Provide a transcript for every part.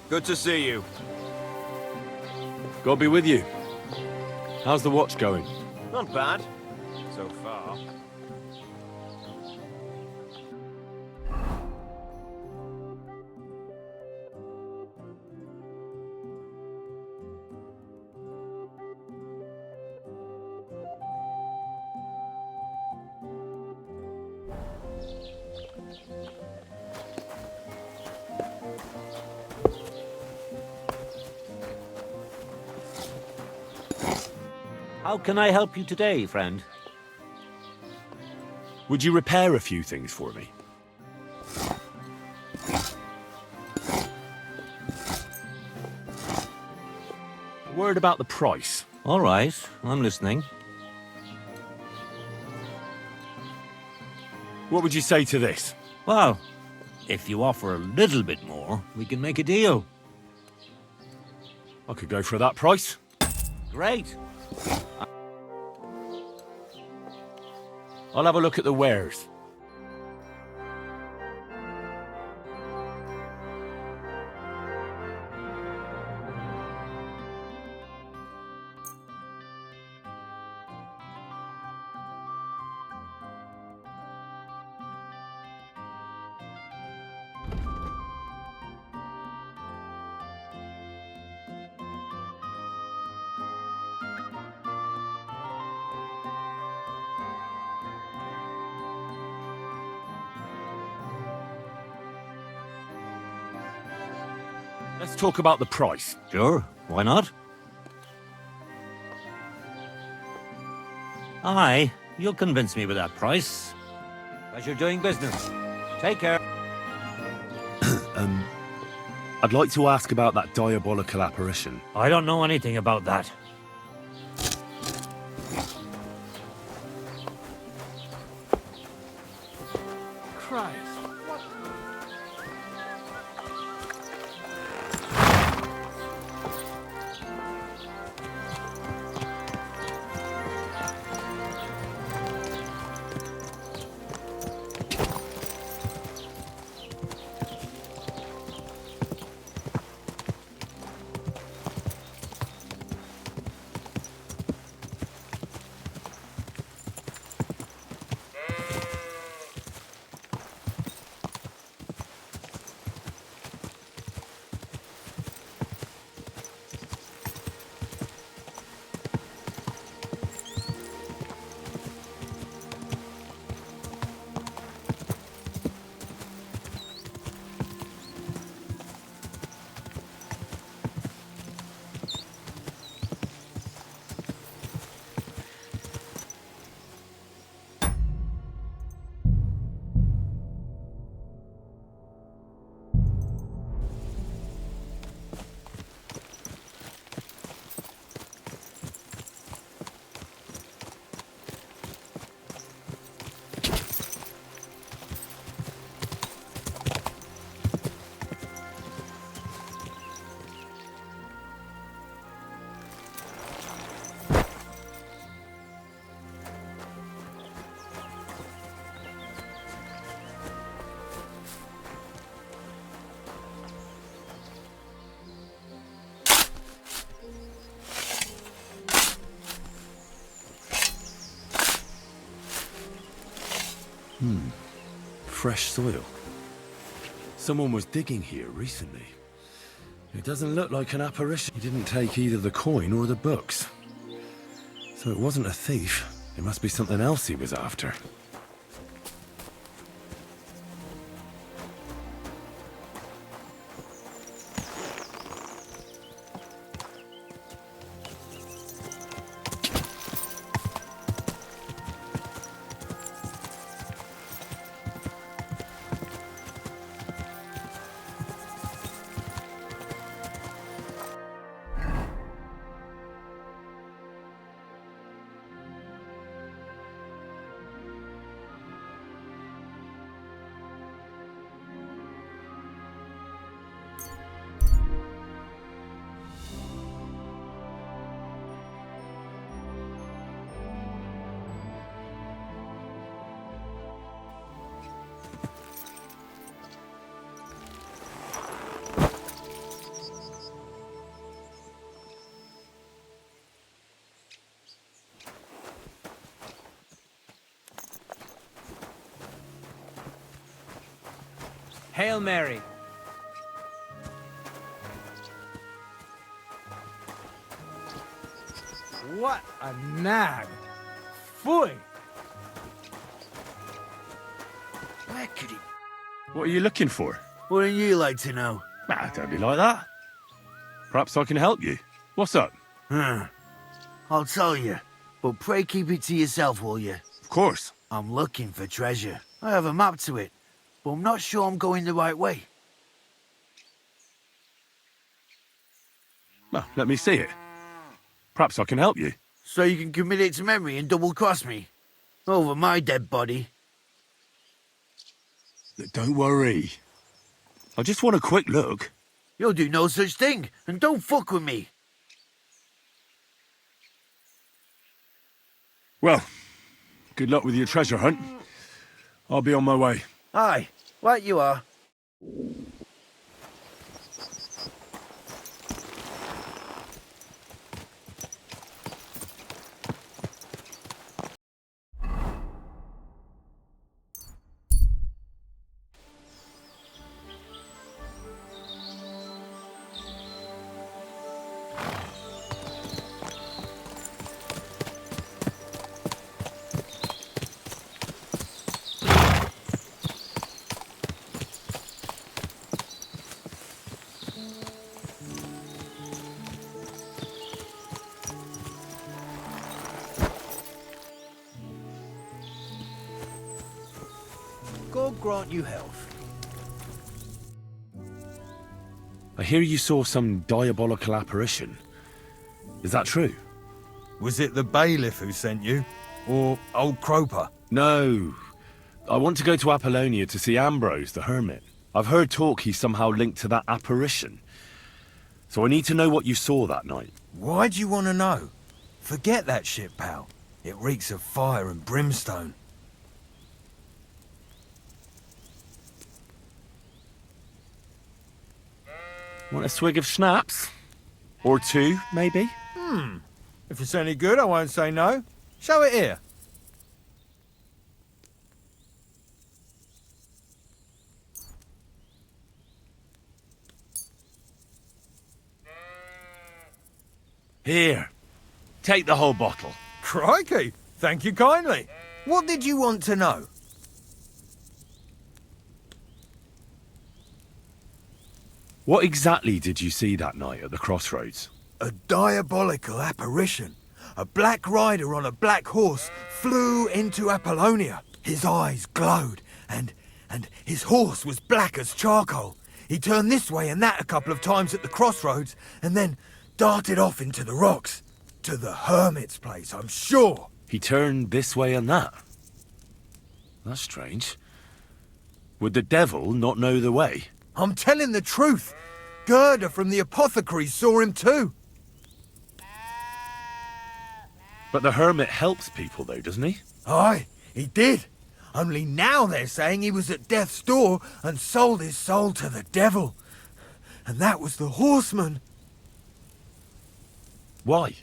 Good to see you. God be with you. How's the watch going? Not bad. So far. How can I help you today, friend? Would you repair a few things for me? A word about the price. All right, I'm listening. What would you say to this? Well, if you offer a little bit more, we can make a deal. I could go for that price. Great. I'll have a look at the wares. Let's talk about the price. Sure, why not? Aye, you'll convince me with that price. Pleasure doing business. Take care. I'd like to ask about that diabolical apparition. I don't know anything about that. Christ. Fresh soil. Someone was digging here recently. It doesn't look like an apparition. He didn't take either the coin or the books. So it wasn't a thief. It must be something else he was after. Hail Mary. What a nag! Phooey! Where could he... What are you looking for? Wouldn't you like to know? Ah, don't be like that. Perhaps I can help you. What's up? I'll tell you, but pray keep it to yourself, will you? Of course. I'm looking for treasure. I have a map to it, but I'm not sure I'm going the right way. Well, let me see it. Perhaps I can help you. So you can commit it to memory and double-cross me? Over my dead body. Don't worry. I just want a quick look. You'll do no such thing, and don't fuck with me. Well, good luck with your treasure hunt. I'll be on my way. Aye, right you are. God grant you health. I hear you saw some diabolical apparition. Is that true? Was it the bailiff who sent you? Or old Croper? No. I want to go to Apollonia to see Ambrose, the hermit. I've heard talk he's somehow linked to that apparition. So I need to know what you saw that night. Why do you want to know? Forget that shit, pal. It reeks of fire and brimstone. Want a swig of schnapps? Or two, maybe? If it's any good, I won't say no. Show it here. Here. Take the whole bottle. Crikey! Thank you kindly. What did you want to know? What exactly did you see that night at the crossroads? A diabolical apparition. A black rider on a black horse flew into Apollonia. His eyes glowed, and his horse was black as charcoal. He turned this way and that a couple of times at the crossroads, and then darted off into the rocks. To the hermit's place, I'm sure. He turned this way and that. That's strange. Would the devil not know the way? I'm telling the truth. Gerda from the apothecary saw him too. But the hermit helps people though, doesn't he? Aye, he did. Only now they're saying he was at death's door and sold his soul to the devil. And that was the horseman. Why?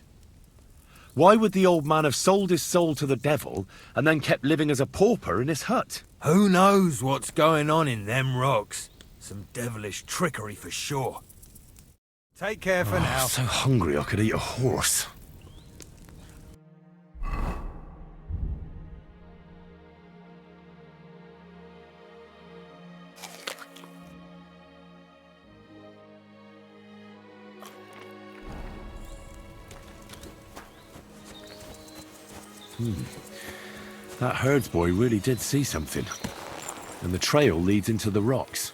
Why would the old man have sold his soul to the devil and then kept living as a pauper in his hut? Who knows what's going on in them rocks? Some devilish trickery for sure. Take care for now. I'm so hungry I could eat a horse. That herdsboy really did see something. And the trail leads into the rocks.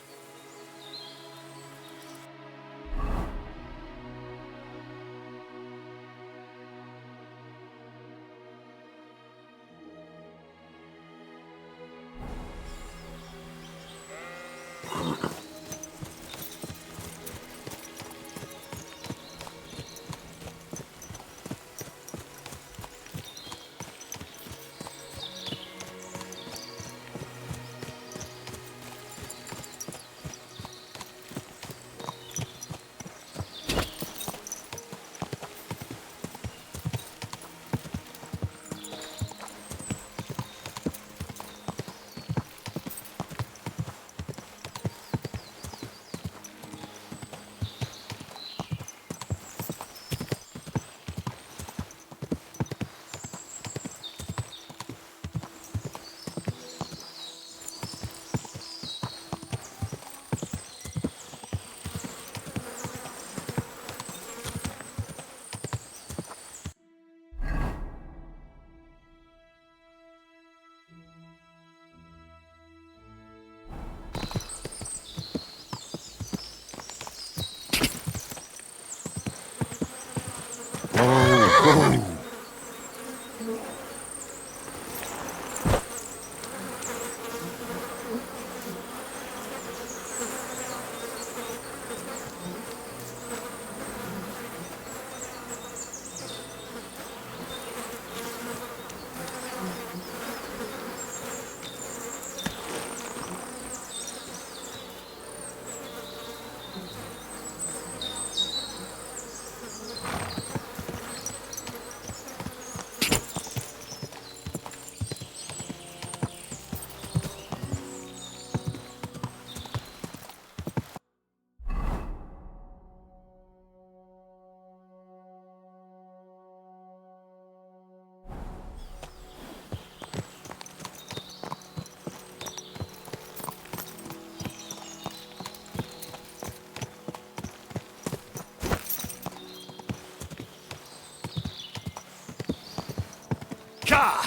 Gah!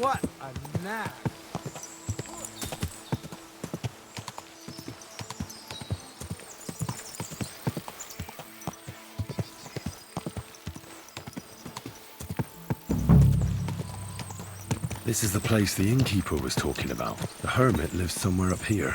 What a nag. This is the place the innkeeper was talking about. The hermit lives somewhere up here.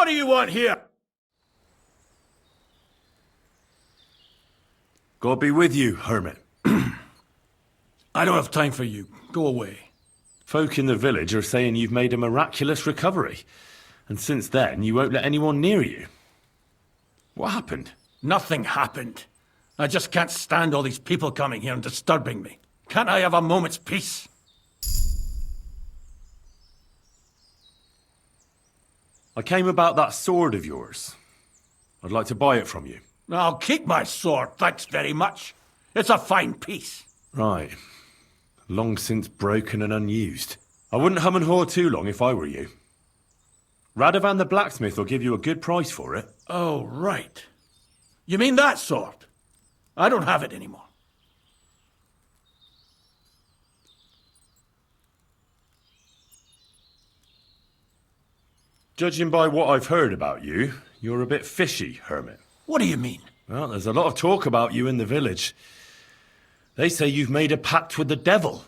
What do you want here? God be with you, hermit. I don't have time for you. Go away. Folk in the village are saying you've made a miraculous recovery. And since then, you won't let anyone near you. What happened? Nothing happened. I just can't stand all these people coming here and disturbing me. Can't I have a moment's peace? I came about that sword of yours. I'd like to buy it from you. I'll keep my sword, thanks very much. It's a fine piece. Right. Long since broken and unused. I wouldn't hum and haw too long if I were you. Radovan the blacksmith will give you a good price for it. Oh, right. You mean that sword? I don't have it anymore. Judging by what I've heard about you, you're a bit fishy, Hermit. What do you mean? Well, there's a lot of talk about you in the village. They say you've made a pact with the devil,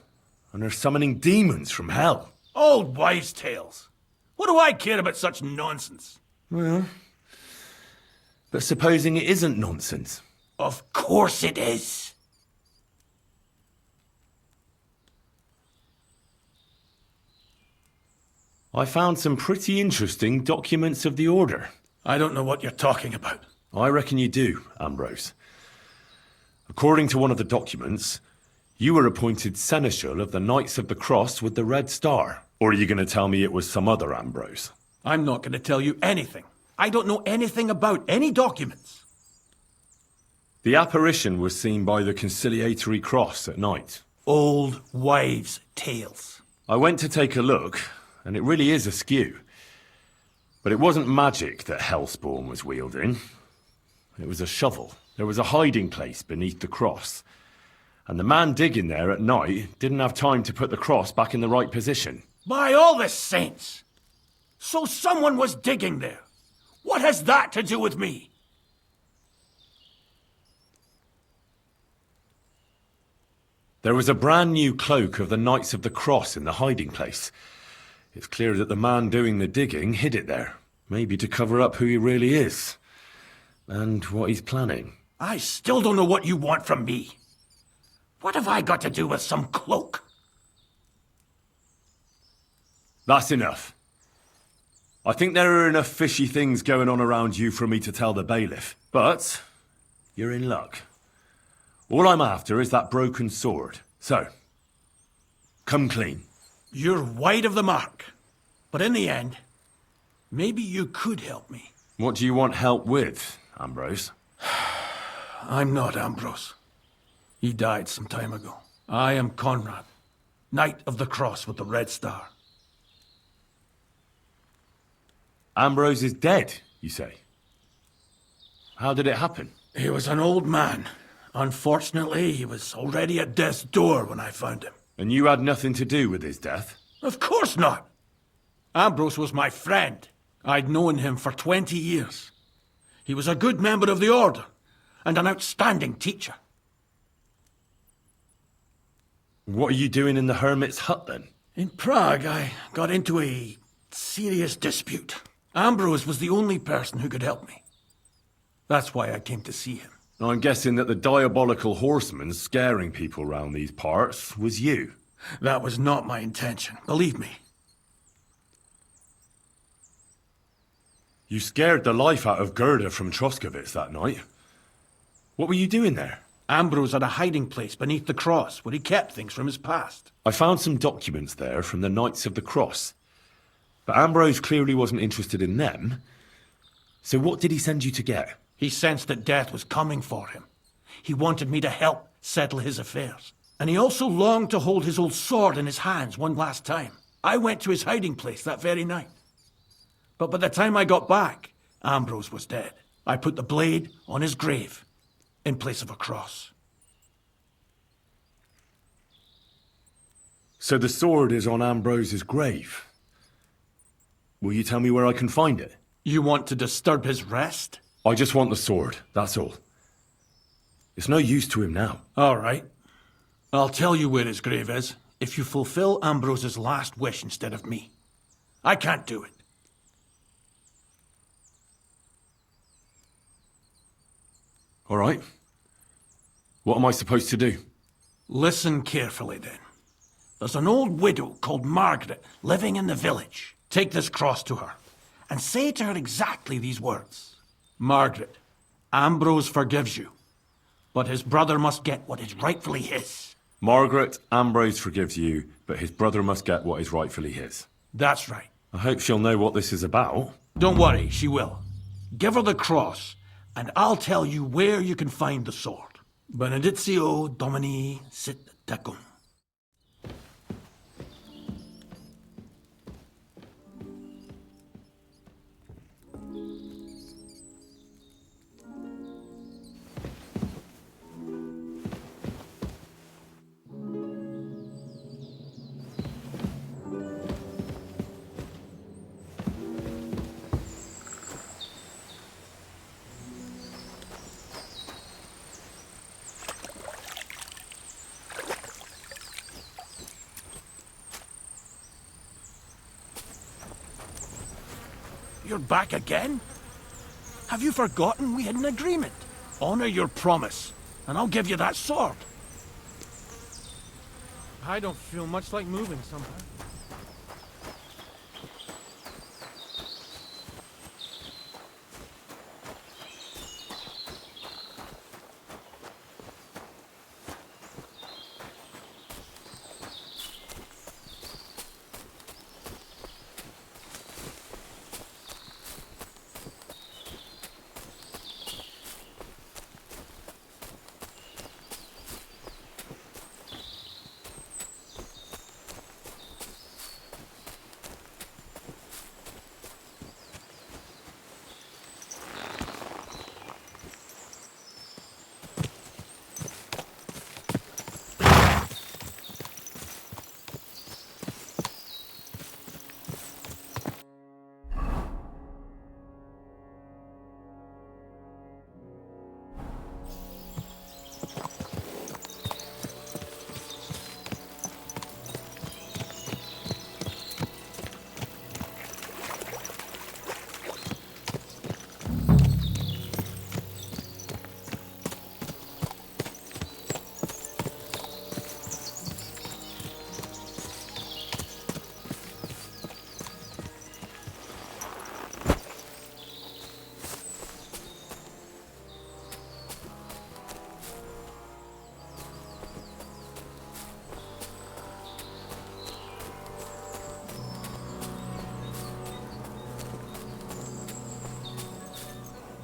and are summoning demons from hell. Old wives' tales. What do I care about such nonsense? Well, but supposing it isn't nonsense. Of course it is. I found some pretty interesting documents of the Order. I don't know what you're talking about. I reckon you do, Ambrose. According to one of the documents, you were appointed Seneschal of the Knights of the Cross with the Red Star. Or are you going to tell me it was some other Ambrose? I'm not going to tell you anything. I don't know anything about any documents. The apparition was seen by the Conciliatory Cross at night. Old wives' tales. I went to take a look, and it really is askew. But it wasn't magic that Hellspawn was wielding. It was a shovel. There was a hiding place beneath the cross. And the man digging there at night didn't have time to put the cross back in the right position. By all the saints! So someone was digging there. What has that to do with me? There was a brand new cloak of the Knights of the Cross in the hiding place. It's clear that the man doing the digging hid it there. Maybe to cover up who he really is. And what he's planning. I still don't know what you want from me. What have I got to do with some cloak? That's enough. I think there are enough fishy things going on around you for me to tell the bailiff. But you're in luck. All I'm after is that broken sword. So, come clean. You're wide of the mark. But in the end, maybe you could help me. What do you want help with, Ambrose? I'm not Ambrose. He died some time ago. I am Conrad, Knight of the Cross with the Red Star. Ambrose is dead, you say? How did it happen? He was an old man. Unfortunately, he was already at death's door when I found him. And you had nothing to do with his death? Of course not. Ambrose was my friend. I'd known him for 20 years. He was a good member of the Order, and an outstanding teacher. What are you doing in the hermit's hut, then? In Prague, I got into a serious dispute. Ambrose was the only person who could help me. That's why I came to see him. I'm guessing that the diabolical horseman scaring people round these parts was you. That was not my intention, believe me. You scared the life out of Gerda from Troskovitz that night. What were you doing there? Ambrose had a hiding place beneath the cross where he kept things from his past. I found some documents there from the Knights of the Cross. But Ambrose clearly wasn't interested in them. So what did he send you to get? He sensed that death was coming for him. He wanted me to help settle his affairs. And he also longed to hold his old sword in his hands one last time. I went to his hiding place that very night. But by the time I got back, Ambrose was dead. I put the blade on his grave, in place of a cross. So the sword is on Ambrose's grave. Will you tell me where I can find it? You want to disturb his rest? I just want the sword, that's all. It's no use to him now. All right. I'll tell you where his grave is, if you fulfill Ambrose's last wish instead of me. I can't do it. All right. What am I supposed to do? Listen carefully, then. There's an old widow called Margaret living in the village. Take this cross to her, and say to her exactly these words. Margaret, Ambrose forgives you, but his brother must get what is rightfully his. Margaret, Ambrose forgives you, but his brother must get what is rightfully his. That's right. I hope she'll know what this is about. Don't worry, she will. Give her the cross, and I'll tell you where you can find the sword. Benedictio Domini sit tecum. You're back again? Have you forgotten we had an agreement? Honor your promise, and I'll give you that sword. I don't feel much like moving somehow.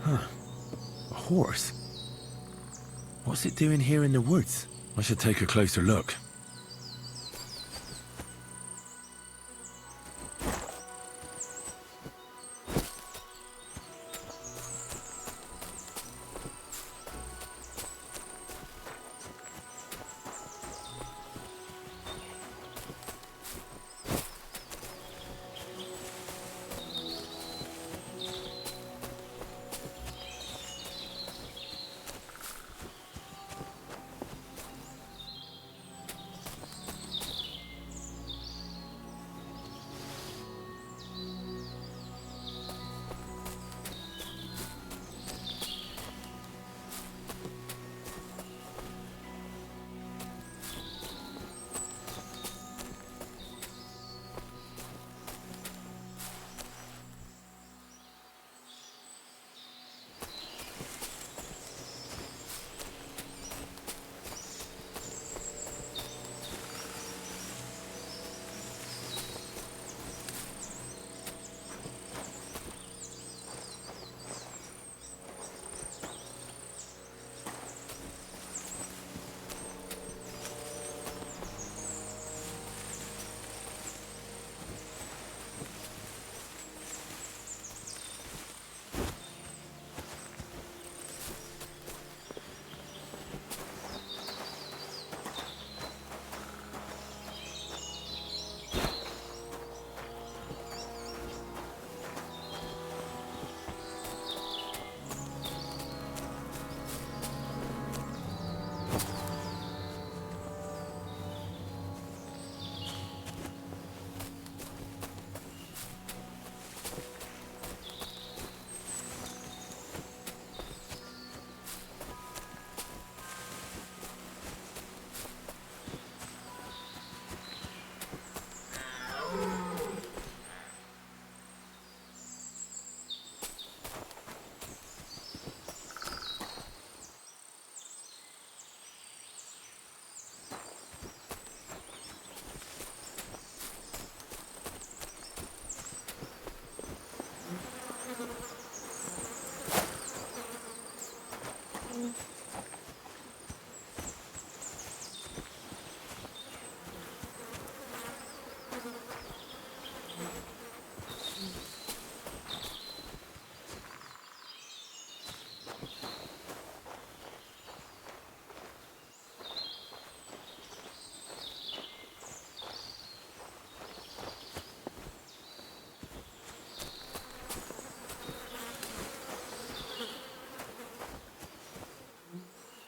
A horse? What's it doing here in the woods? I should take a closer look.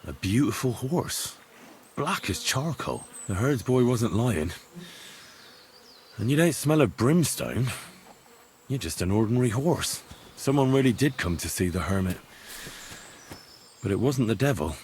A beautiful horse. Black as charcoal. The herdsboy wasn't lying. And you don't smell of brimstone. You're just an ordinary horse. Someone really did come to see the hermit. But it wasn't the devil.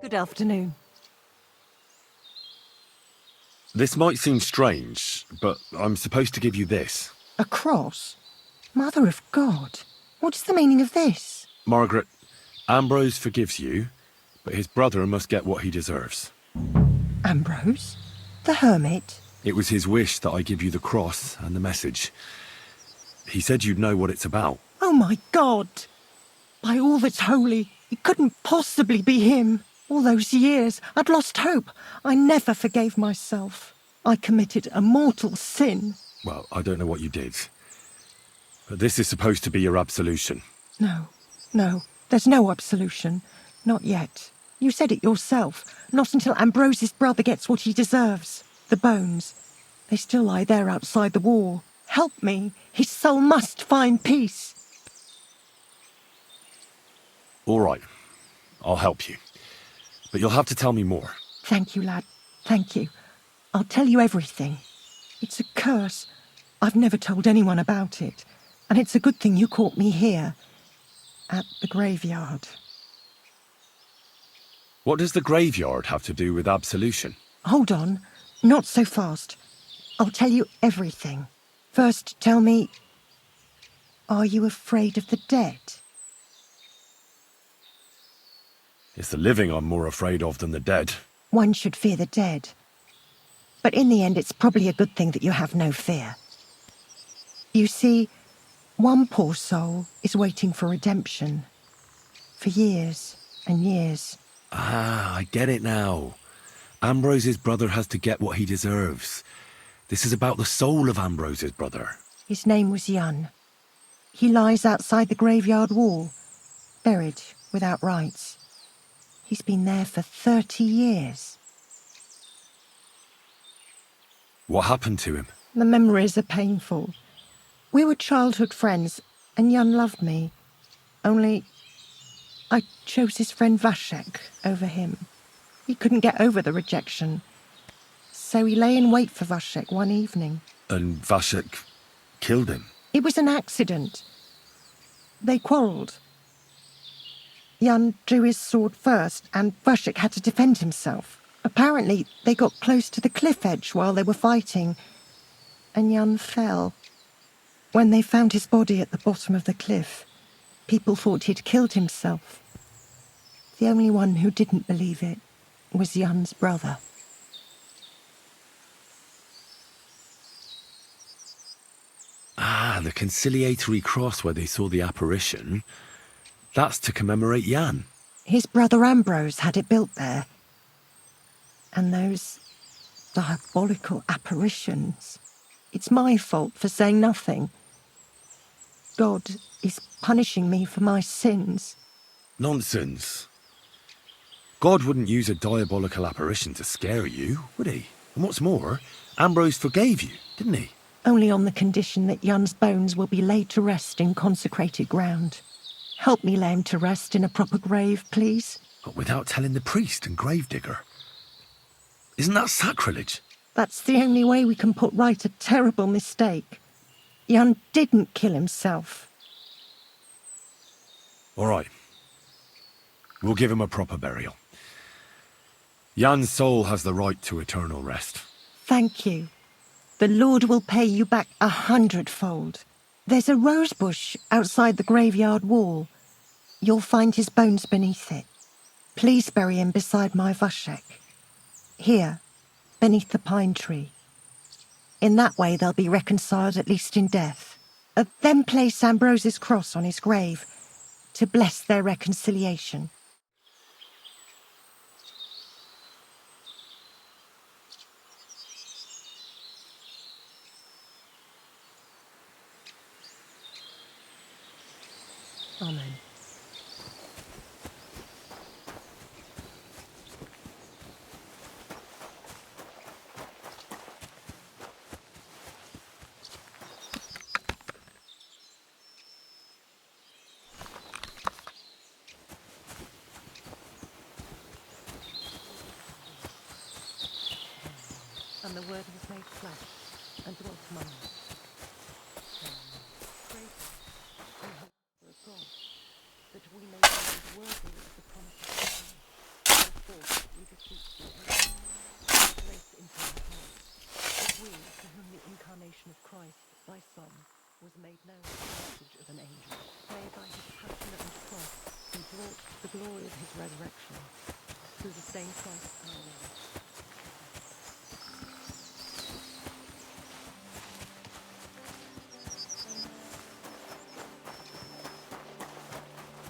Good afternoon. This might seem strange, but I'm supposed to give you this. A cross? Mother of God. What's the meaning of this? Margaret, Ambrose forgives you, but his brother must get what he deserves. Ambrose? The hermit? It was his wish that I give you the cross and the message. He said you'd know what it's about. Oh my God! By all that's holy, it couldn't possibly be him. All those years, I'd lost hope. I never forgave myself. I committed a mortal sin. Well, I don't know what you did. But this is supposed to be your absolution. No, there's no absolution. Not yet. You said it yourself. Not until Ambrose's brother gets what he deserves. The bones. They still lie there outside the wall. Help me. His soul must find peace. All right. I'll help you. But you'll have to tell me more. Thank you, lad. Thank you. I'll tell you everything. It's a curse. I've never told anyone about it. And it's a good thing you caught me here. At the graveyard. What does the graveyard have to do with absolution? Hold on. Not so fast. I'll tell you everything. First, tell me... Are you afraid of the dead? It's the living I'm more afraid of than the dead. One should fear the dead. But in the end, it's probably a good thing that you have no fear. You see, one poor soul is waiting for redemption. For years and years. Ah, I get it now. Ambrose's brother has to get what he deserves. This is about the soul of Ambrose's brother. His name was Jan. He lies outside the graveyard wall, buried without rites. He's been there for 30 years. What happened to him? The memories are painful. We were childhood friends, and Jan loved me. Only, I chose his friend Vashek over him. He couldn't get over the rejection. So he lay in wait for Vashek one evening. And Vashek killed him? It was an accident. They quarrelled. Jan drew his sword first, and Vashek had to defend himself. Apparently, they got close to the cliff edge while they were fighting, and Jan fell. When they found his body at the bottom of the cliff, people thought he'd killed himself. The only one who didn't believe it was Jan's brother. Ah, the conciliatory cross where they saw the apparition. That's to commemorate Jan. His brother Ambrose had it built there. And those diabolical apparitions. It's my fault for saying nothing. God is punishing me for my sins. Nonsense. God wouldn't use a diabolical apparition to scare you, would he? And what's more, Ambrose forgave you, didn't he? Only on the condition that Jan's bones will be laid to rest in consecrated ground. Help me lay him to rest in a proper grave, please. But without telling the priest and gravedigger. Isn't that sacrilege? That's the only way we can put right a terrible mistake. Jan didn't kill himself. All right. We'll give him a proper burial. Jan's soul has the right to eternal rest. Thank you. The Lord will pay you back 100-fold. There's a rose bush outside the graveyard wall. You'll find his bones beneath it. Please bury him beside my Vashek. Here, beneath the pine tree. In that way they'll be reconciled at least in death. Then place Ambrose's cross on his grave to bless their reconciliation. Amen. And the word was made flesh and dwelt among us. Praise and hope for God, that we may be made worthy of the promises of God. Therefore, we beseech you, grace into our hearts, that we, to whom the incarnation of Christ, thy Son, was made known as the message of an angel, may by his passion and cross be brought to the glory of his resurrection, through the same Christ our Lord.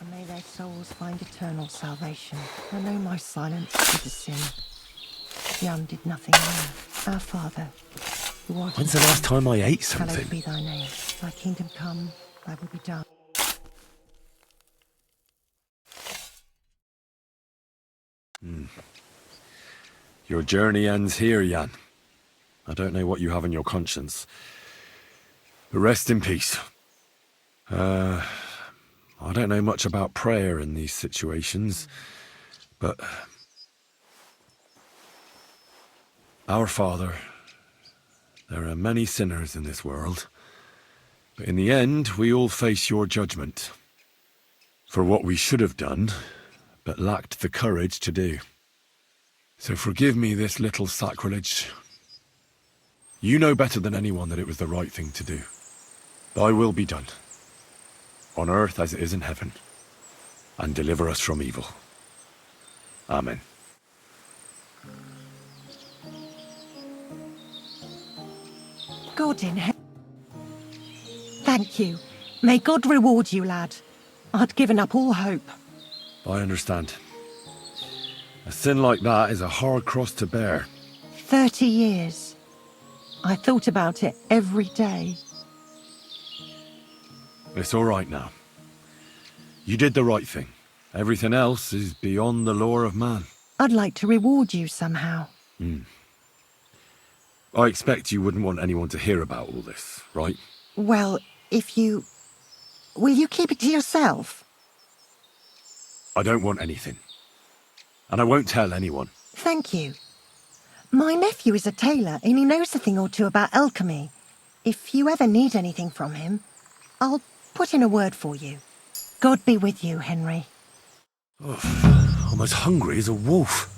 And may their souls find eternal salvation. I know my silence is a sin. Jan did nothing wrong. Our Father, who art When's in the last time I ate heaven, hallowed something? be thy name. Thy kingdom come, thy will be done. Your journey ends here, Jan. I don't know what you have on your conscience. But rest in peace. I don't know much about prayer in these situations, but... Our Father, there are many sinners in this world, but in the end, we all face your judgment for what we should have done, but lacked the courage to do. So forgive me this little sacrilege. You know better than anyone that it was the right thing to do. Thy will be done, on earth as it is in heaven, and deliver us from evil. Amen. God in heaven. Thank you. May God reward you, lad. I'd given up all hope. I understand. A sin like that is a hard cross to bear. 30 years. I thought about it every day. It's all right now. You did the right thing. Everything else is beyond the law of man. I'd like to reward you somehow. I expect you wouldn't want anyone to hear about all this, right? Well, if you... Will you keep it to yourself? I don't want anything. And I won't tell anyone. Thank you. My nephew is a tailor and he knows a thing or two about alchemy. If you ever need anything from him, I'll put in a word for you. God be with you, Henry. I'm as hungry as a wolf.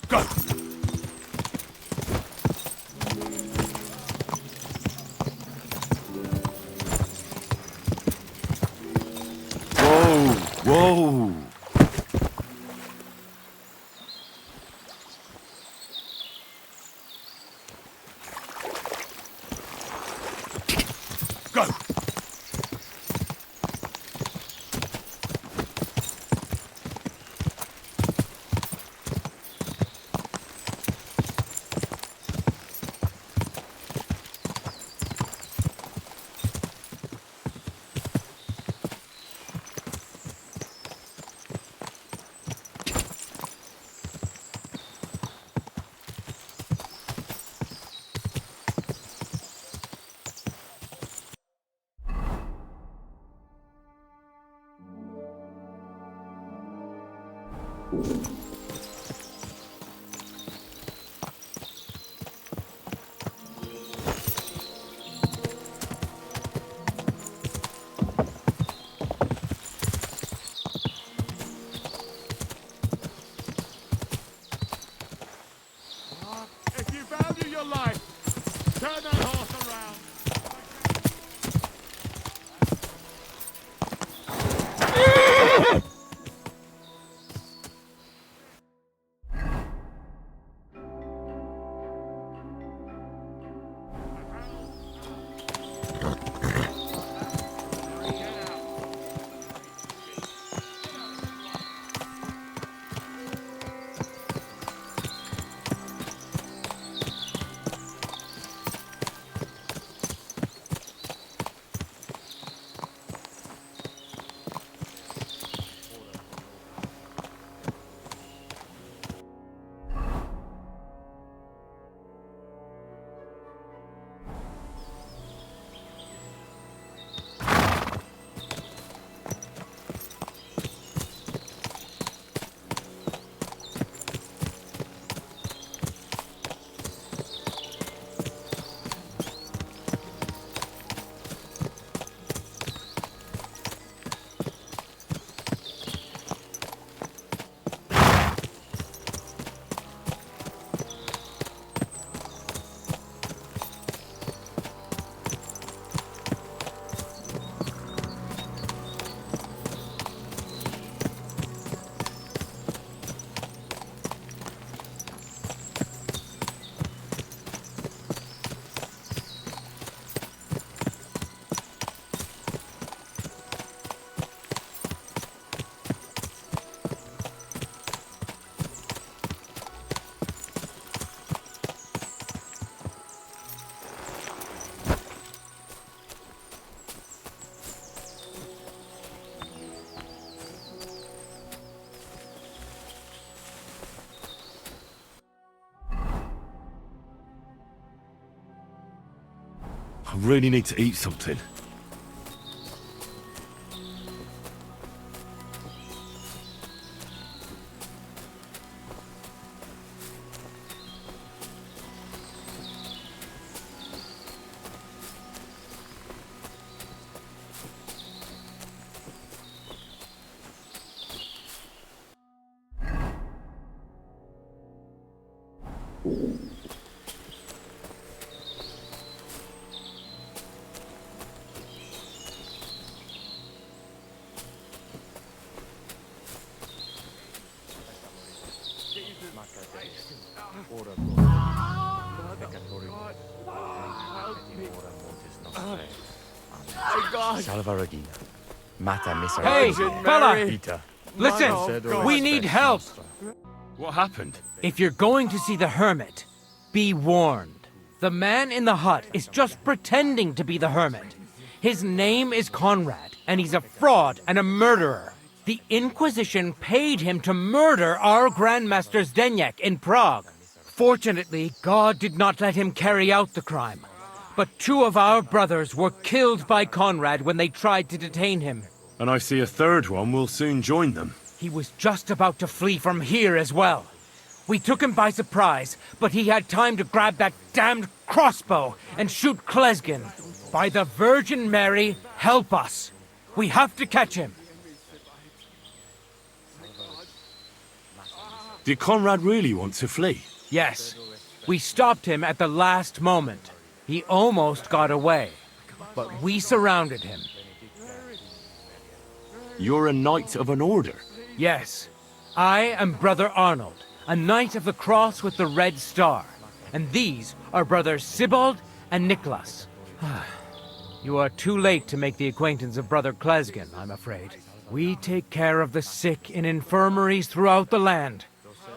Go! Whoa! Whoa! Go! If you value your life, turn that horse around. I really need to eat something. Salva Regina. Mata missa. Hey, fella! Vita. Listen, we need help! What happened? If you're going to see the hermit, be warned. The man in the hut is just pretending to be the hermit. His name is Conrad, and he's a fraud and a murderer. The Inquisition paid him to murder our Grandmaster Zdeněk in Prague. Fortunately, God did not let him carry out the crime. But 2 of our brothers were killed by Conrad when they tried to detain him. And I see a third one will soon join them. He was just about to flee from here as well. We took him by surprise, but he had time to grab that damned crossbow and shoot Klesgin. By the Virgin Mary, help us. We have to catch him. Did Conrad really want to flee? Yes. We stopped him at the last moment. He almost got away, but we surrounded him. You're a knight of an order. Yes. I am Brother Arnold, a knight of the cross with the red star. And these are brothers Sibald and Nicholas. You are too late to make the acquaintance of Brother Klesgen, I'm afraid. We take care of the sick in infirmaries throughout the land.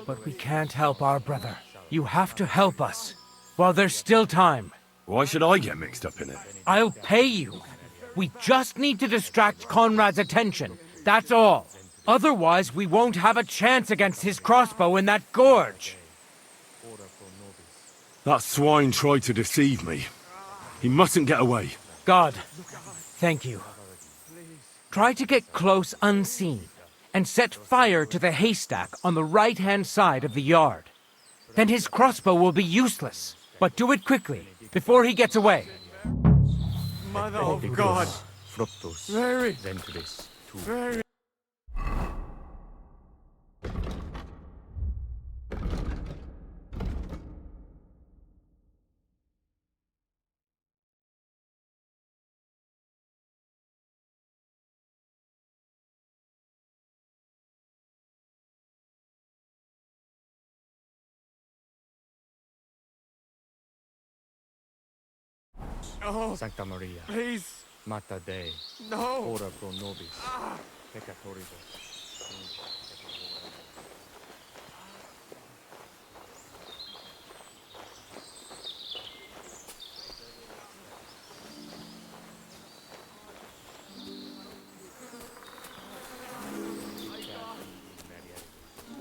But we can't help our brother. You have to help us, while there's still time. Why should I get mixed up in it? I'll pay you. We just need to distract Conrad's attention, that's all. Otherwise, we won't have a chance against his crossbow in that gorge. That swine tried to deceive me. He mustn't get away. God, thank you. Try to get close unseen, and set fire to the haystack on the right-hand side of the yard. Then his crossbow will be useless. But do it quickly, before he gets away. Mother of God. Very, very... Oh, Sancta Maria, please, Mater Dei, no. ora pro nobis, peccatoribus.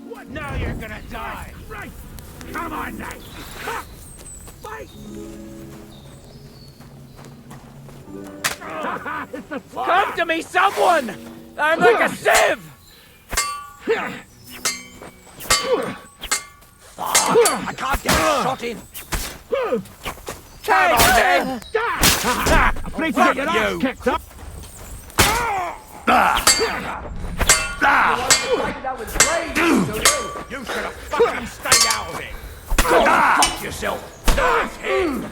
What? Now you're gonna die! Right! Come on, Knight! Fight! Come to me, someone! I'm like a sieve! I can't get a shot in. Come on, then! Please get your ass kicked up! You should have fucking stayed out of it. Go fuck yourself. Nice hit.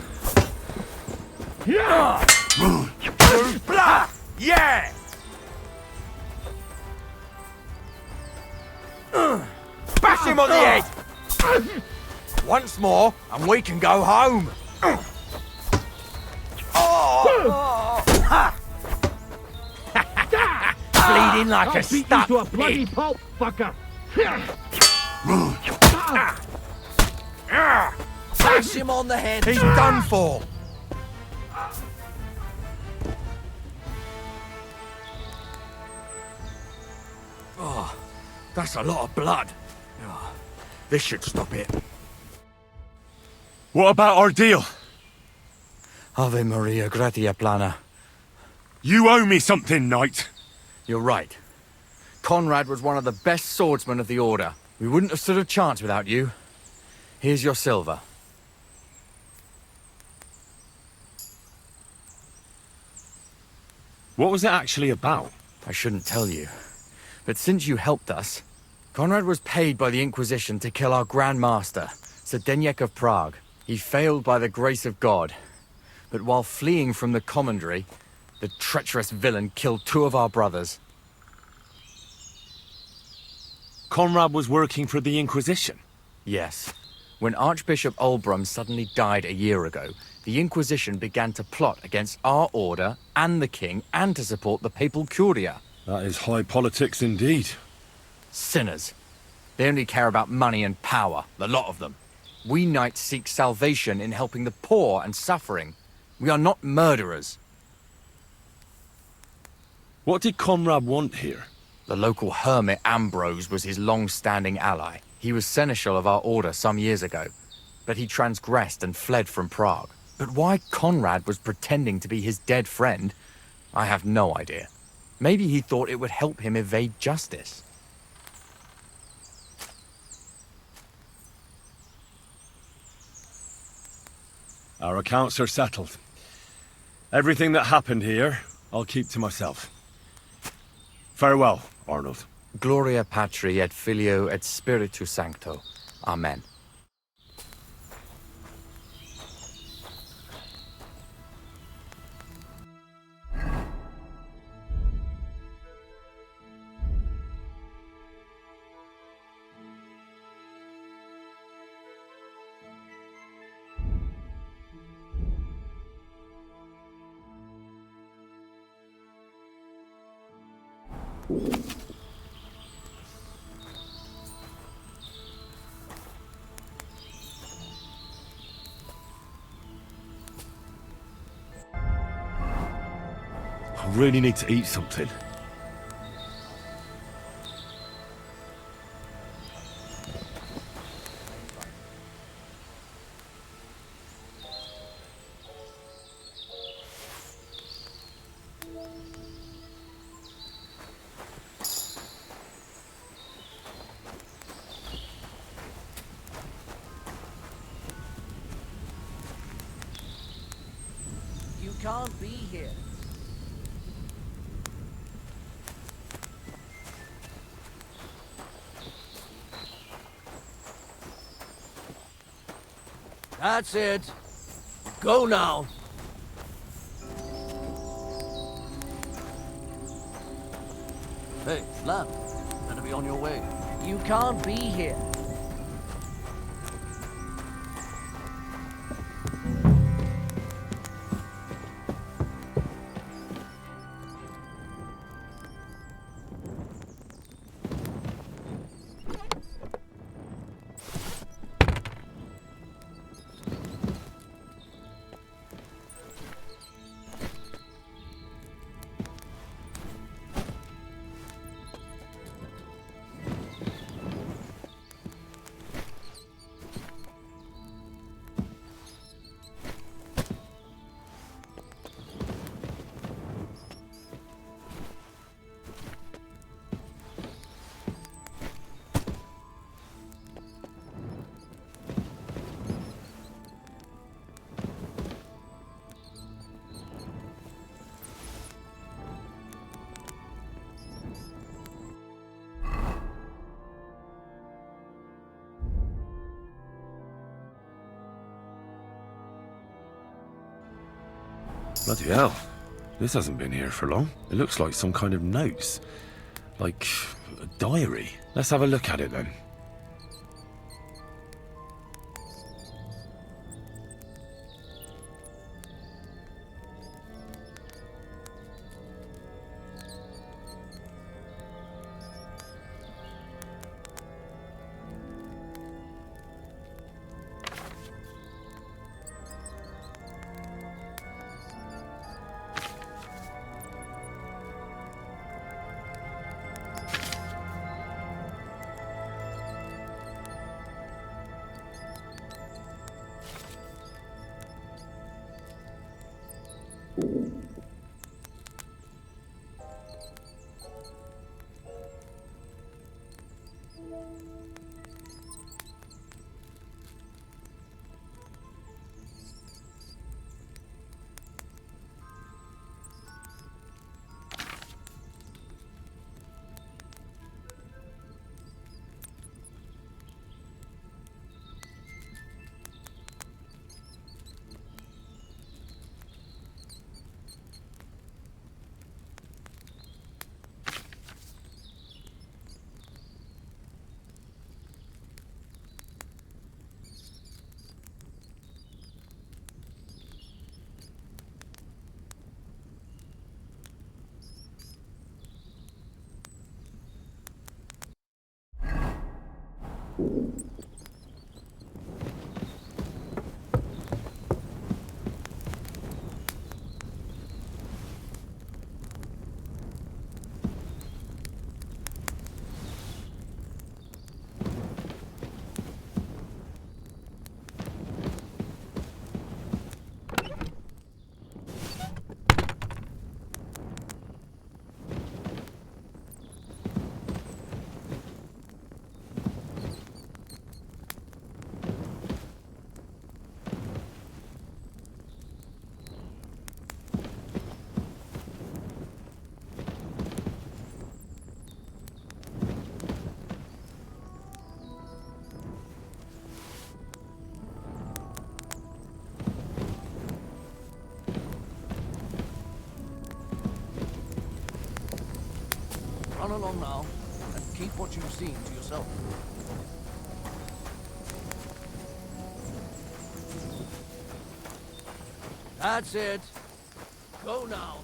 Blah! Yeah! Bash him on the head! Once more, and we can go home. Bleeding like a stuck to a bloody pig. pulp, fucker! Bash him on the head. He's done for. Oh, that's a lot of blood. Oh, this should stop it. What about our deal? Ave Maria, gratia plana. You owe me something, knight. You're right. Conrad was one of the best swordsmen of the Order. We wouldn't have stood a chance without you. Here's your silver. What was it actually about? I shouldn't tell you. But since you helped us, Conrad was paid by the Inquisition to kill our Grand Master, Zdeněk of Prague. He failed by the grace of God. But while fleeing from the commandery, the treacherous villain killed 2 of our brothers. Conrad was working for the Inquisition. Yes. When Archbishop Olbram suddenly died a year ago, the Inquisition began to plot against our order and the king and to support the papal curia. That is high politics indeed. Sinners. They only care about money and power, the lot of them. We knights seek salvation in helping the poor and suffering. We are not murderers. What did Conrad want here? The local hermit Ambrose was his long-standing ally. He was seneschal of our order some years ago, but he transgressed and fled from Prague. But why Conrad was pretending to be his dead friend, I have no idea. Maybe he thought it would help him evade justice. Our accounts are settled. Everything that happened here, I'll keep to myself. Farewell, Arnold. Gloria Patri et Filio et Spiritus Sancto. Amen. I really need to eat something. You can't be here. That's it. Go now. Hey, lad. Better be on your way. You can't be here. Bloody hell. This hasn't been here for long. It looks like some kind of notes. Like a diary. Let's have a look at it then. along now, and keep what you've seen to yourself. That's it. Go now.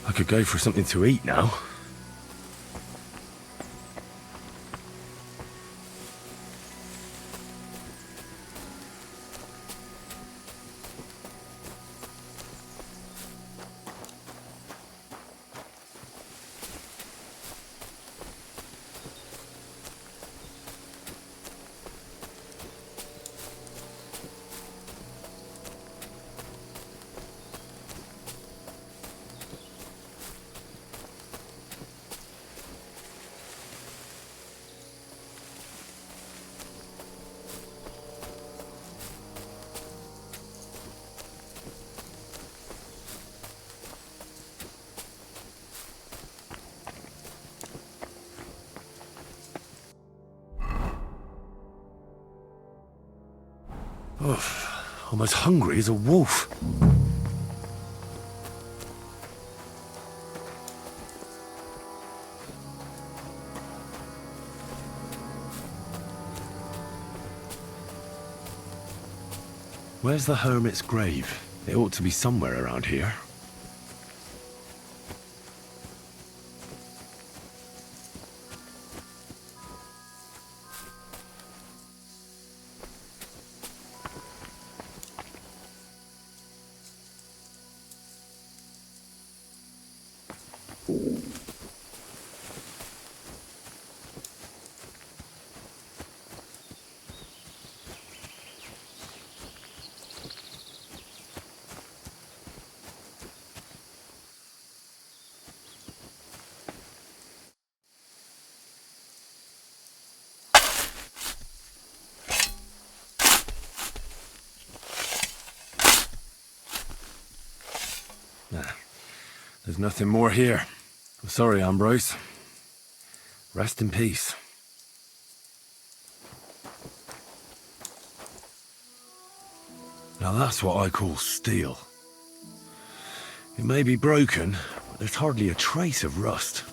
I could go for something to eat now. I'm as hungry as a wolf. Where's the hermit's grave? It ought to be somewhere around here. There's nothing more here. I'm sorry, Ambrose. Rest in peace. Now that's what I call steel. It may be broken, but there's hardly a trace of rust.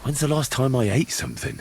When's the last time I ate something?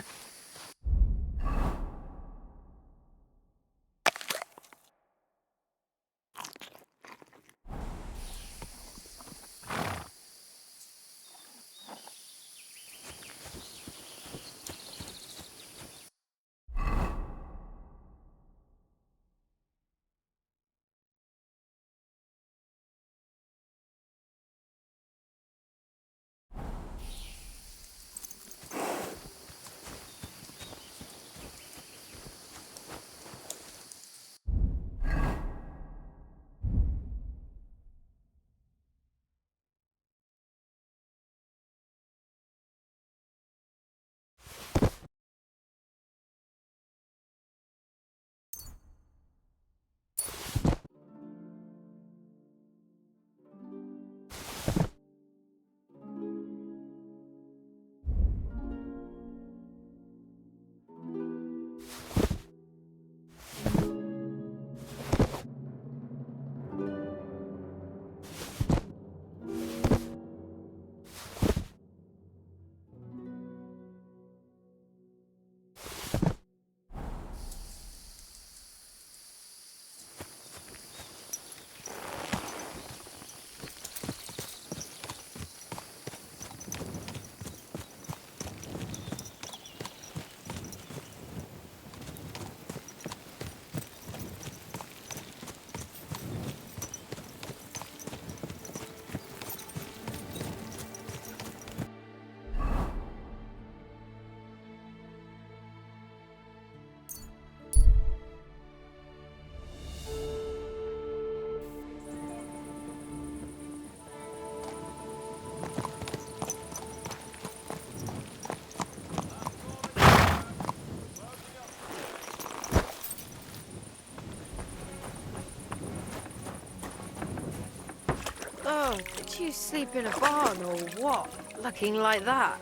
Oh, did you sleep in a barn or what? Looking like that.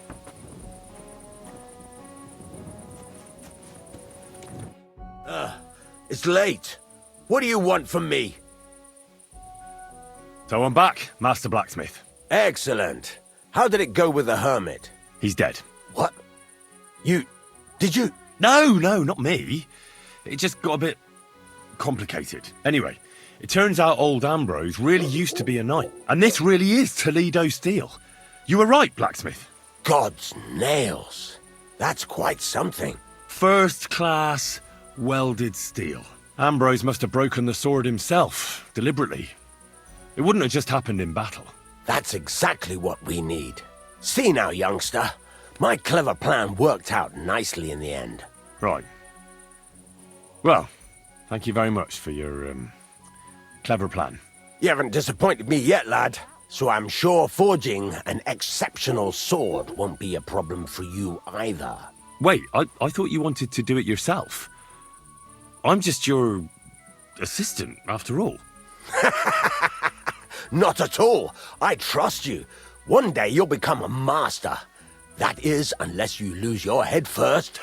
It's late. What do you want from me? So I'm back, Master Blacksmith. Excellent. How did it go with the hermit? He's dead. What? Did you? No, not me. It just got a bit complicated. Anyway, it turns out old Ambrose really used to be a knight. And this really is Toledo steel. You were right, Blacksmith. God's nails. That's quite something. First class welded steel. Ambrose must have broken the sword himself, deliberately. It wouldn't have just happened in battle. That's exactly what we need. See now, youngster. My clever plan worked out nicely in the end. Right. Well, thank you very much for your, clever plan. You haven't disappointed me yet, lad. So I'm sure forging an exceptional sword won't be a problem for you either. Wait, I thought you wanted to do it yourself. I'm just your assistant, after all. Not at all. I trust you. One day you'll become a master. That is, unless you lose your head first.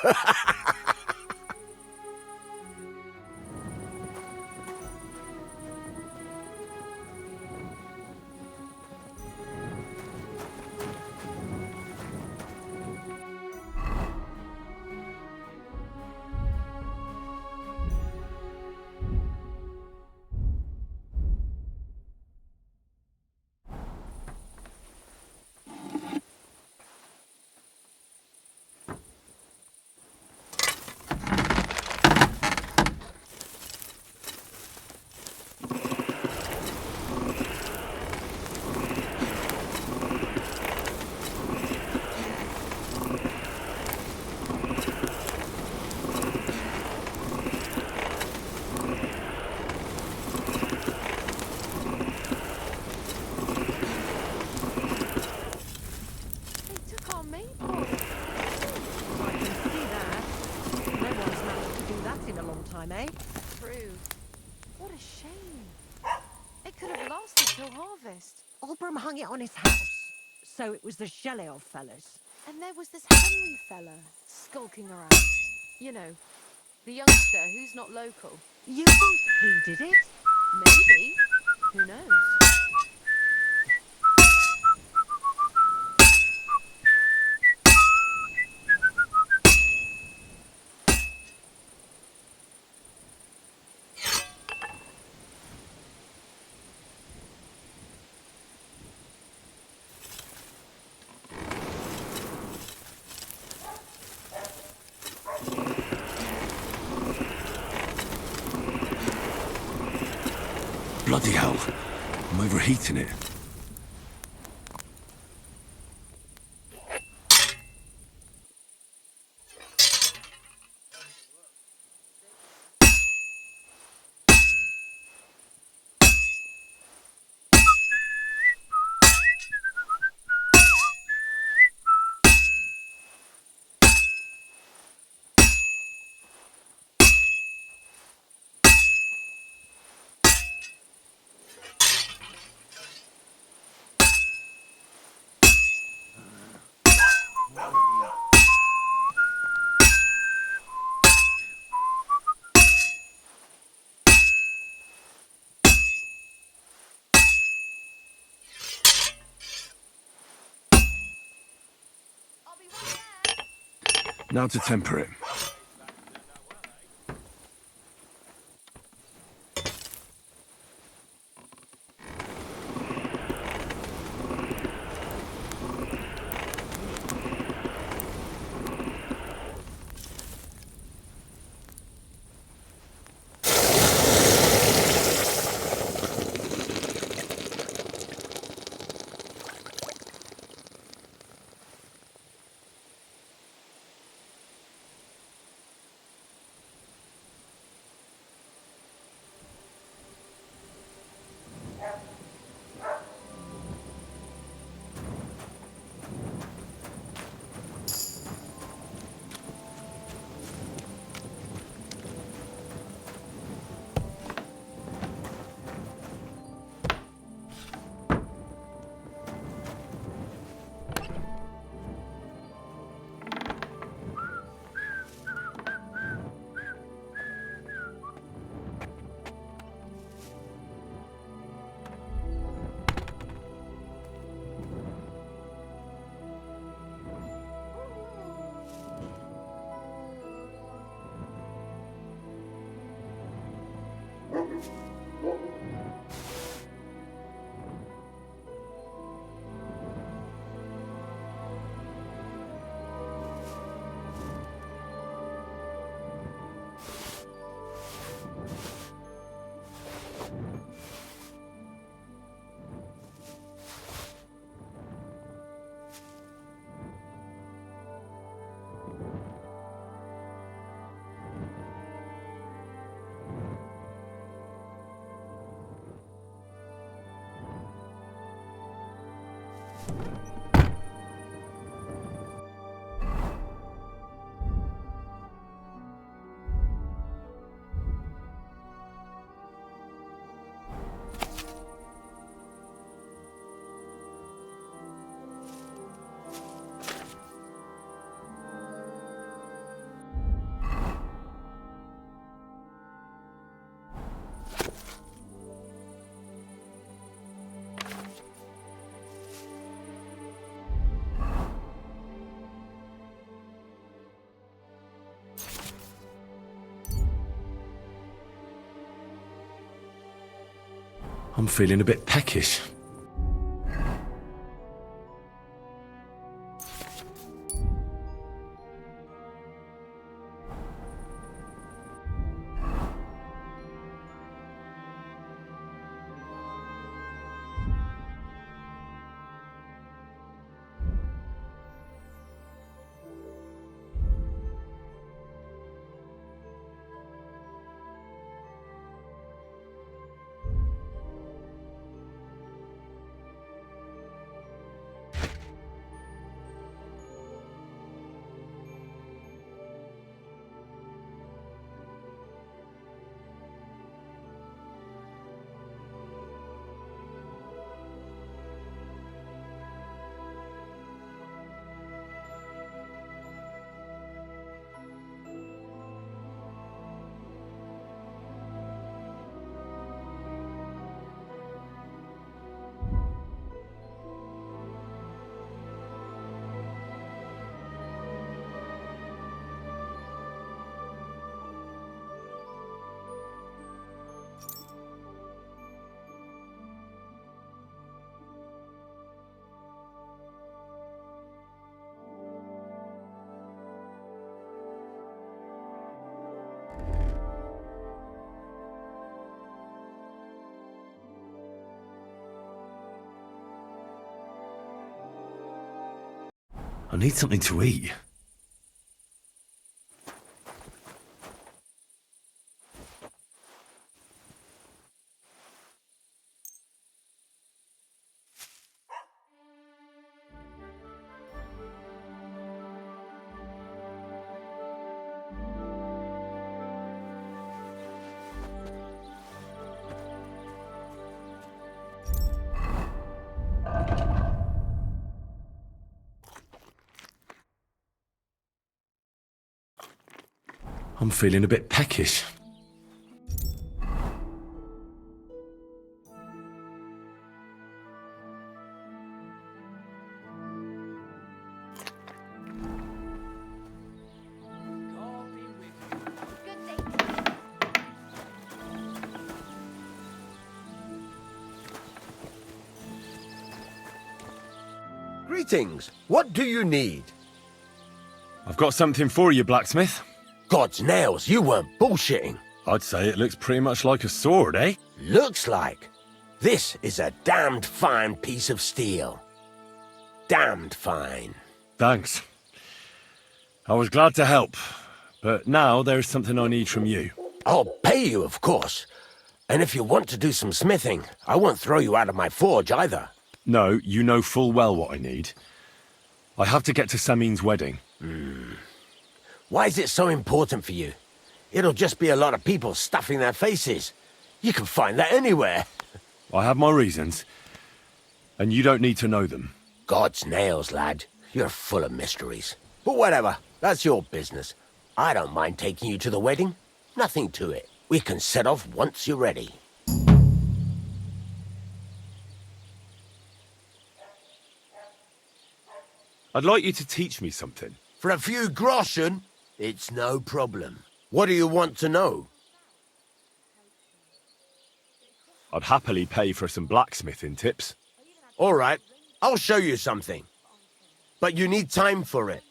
Hung it on his house, so it was the Shelley fellas. And there was this Henry fella skulking around. You know, the youngster who's not local. You think he did it? Maybe. Who knows? Bloody hell. I'm overheating it. Now to temper it. I'm feeling a bit peckish. I need something to eat. I'm feeling a bit peckish. Greetings. What do you need? I've got something for you, blacksmith. God's nails, you weren't bullshitting. I'd say it looks pretty much like a sword, eh? Looks like. This is a damned fine piece of steel. Damned fine. Thanks. I was glad to help, but now there's something I need from you. I'll pay you, of course. And if you want to do some smithing, I won't throw you out of my forge either. No, you know full well what I need. I have to get to Samin's wedding. Why is it so important for you? It'll just be a lot of people stuffing their faces. You can find that anywhere. I have my reasons, and you don't need to know them. God's nails, lad. You're full of mysteries. But whatever, that's your business. I don't mind taking you to the wedding. Nothing to it. We can set off once you're ready. I'd like you to teach me something. For a few groschen, it's no problem. What do you want to know? I'd happily pay for some blacksmithing tips. All right, I'll show you something. But you need time for it.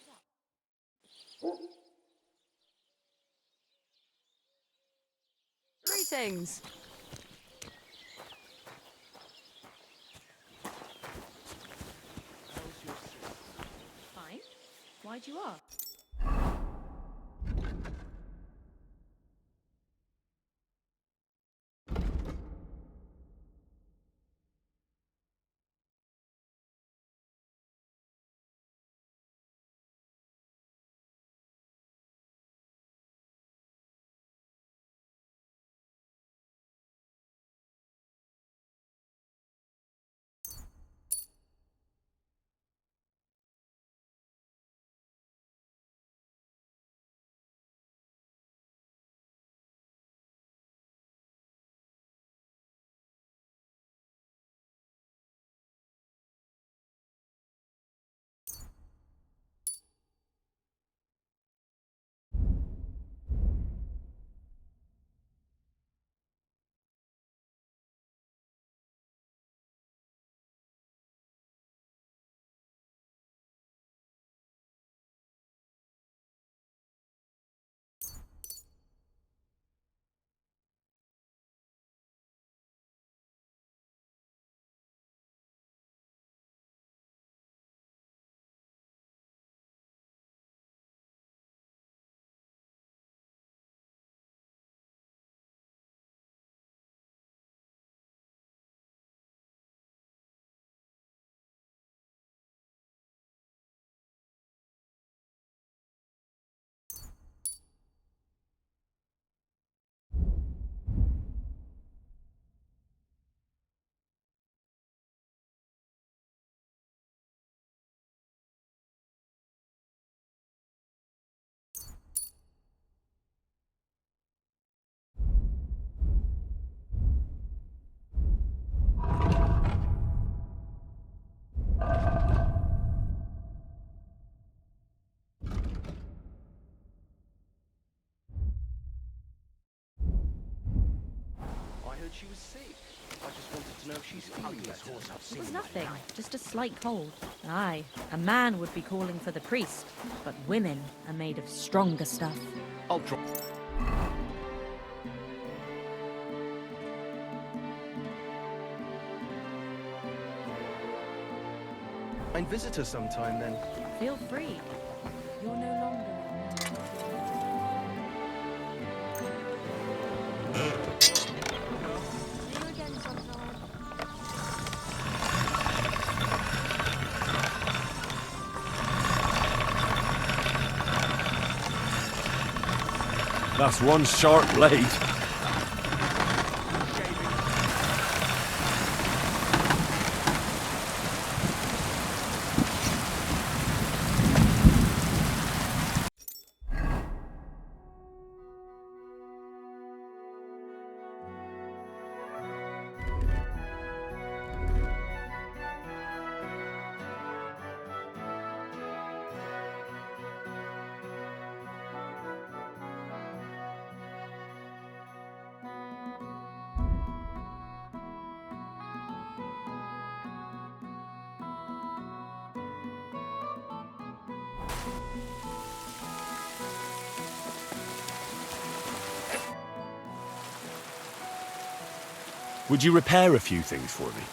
Greetings. Fine. Why'd you ask? I heard she was sick. I just wanted to know if she's feeling better. It was nothing, just a slight cold. Aye, a man would be calling for the priest, but women are made of stronger stuff. I'll drop. And visit her sometime then. Feel free. You're no longer. That's one sharp blade. Would you repair a few things for me?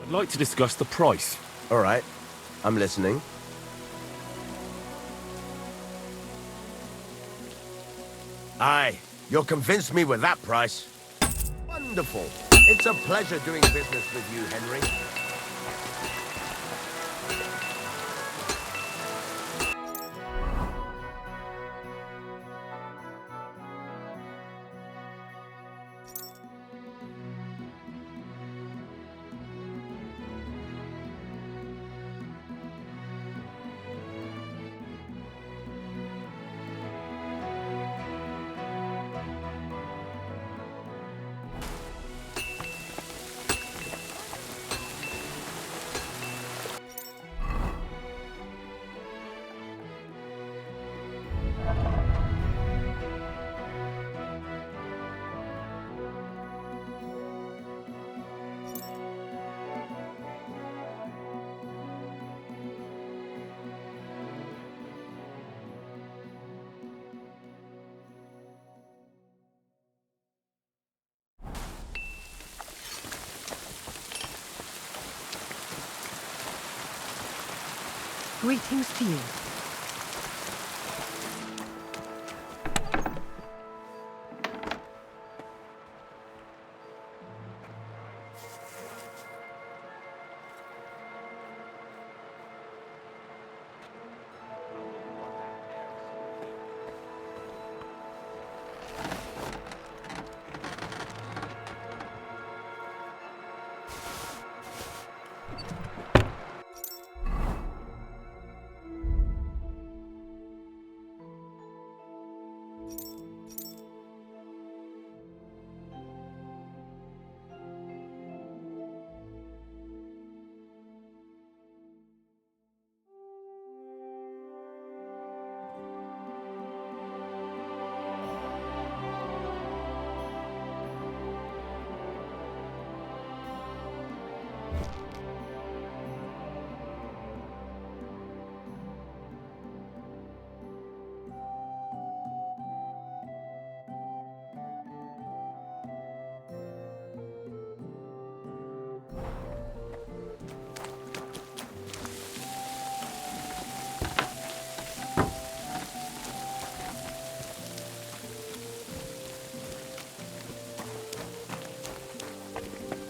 I'd like to discuss the price. All right, I'm listening. Aye, you'll convince me with that price. Wonderful. It's a pleasure doing business with you, Henry. Greetings to you.